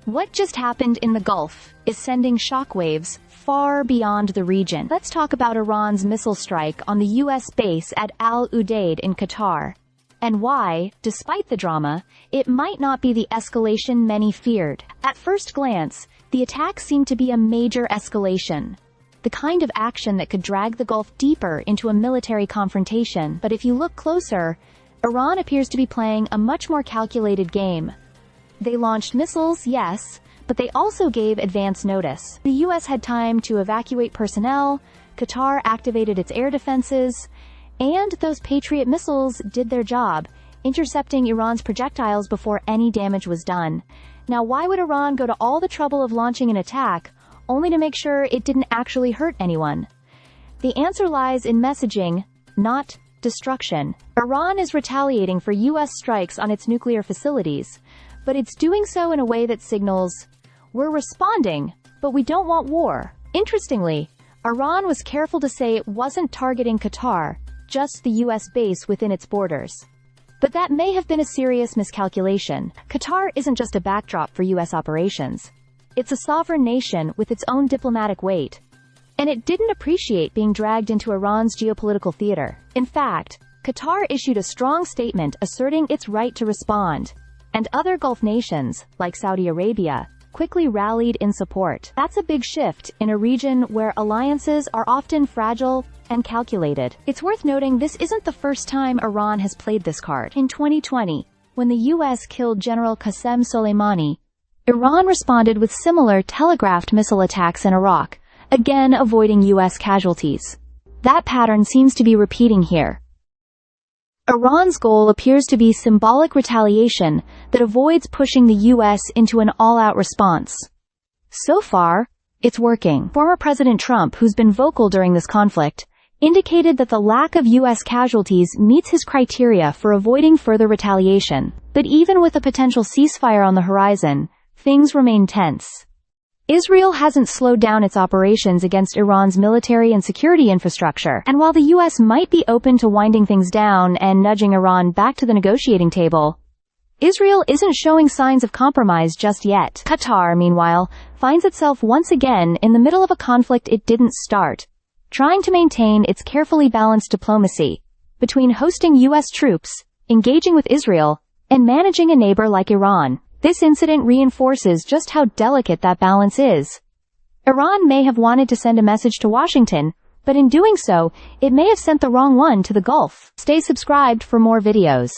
What just happened in the Gulf is sending shockwaves far beyond the region. Let's talk about Iran's missile strike on the U.S. base at Al Udeid in Qatar, and why, despite the drama, it might not be the escalation many feared. At first glance, the attack seemed to be a major escalation, the kind of action that could drag the Gulf deeper into a military confrontation. But if you look closer, Iran appears to be playing a much more calculated game. They launched missiles, yes, but they also gave advance notice. The U.S. had time to evacuate personnel, Qatar activated its air defenses, and those Patriot missiles did their job, intercepting Iran's projectiles before any damage was done. Now, why would Iran go to all the trouble of launching an attack, only to make sure it didn't actually hurt anyone? The answer lies in messaging, not destruction. Iran is retaliating for U.S. strikes on its nuclear facilities, but it's doing so in a way that signals, we're responding, but we don't want war. Interestingly, Iran was careful to say it wasn't targeting Qatar, just the U.S. base within its borders. But that may have been a serious miscalculation. Qatar isn't just a backdrop for U.S. operations. It's a sovereign nation with its own diplomatic weight, and it didn't appreciate being dragged into Iran's geopolitical theater. In fact, Qatar issued a strong statement asserting its right to respond, and other Gulf nations, like Saudi Arabia, quickly rallied in support. That's a big shift in a region where alliances are often fragile and calculated. It's worth noting this isn't the first time Iran has played this card. In 2020, when the U.S. killed General Qasem Soleimani, Iran responded with similar telegraphed missile attacks in Iraq, again avoiding U.S. casualties. That pattern seems to be repeating here. Iran's goal appears to be symbolic retaliation that avoids pushing the U.S. into an all-out response. So far, it's working. Former President Trump, who's been vocal during this conflict, indicated that the lack of U.S. casualties meets his criteria for avoiding further retaliation. But even with a potential ceasefire on the horizon, things remain tense. Israel hasn't slowed down its operations against Iran's military and security infrastructure, and while the U.S. might be open to winding things down and nudging Iran back to the negotiating table, Israel isn't showing signs of compromise just yet. Qatar, meanwhile, finds itself once again in the middle of a conflict it didn't start, trying to maintain its carefully balanced diplomacy between hosting U.S. troops, engaging with Israel, and managing a neighbor like Iran. This incident reinforces just how delicate that balance is. Iran may have wanted to send a message to Washington, but in doing so, it may have sent the wrong one to the Gulf. Stay subscribed for more videos.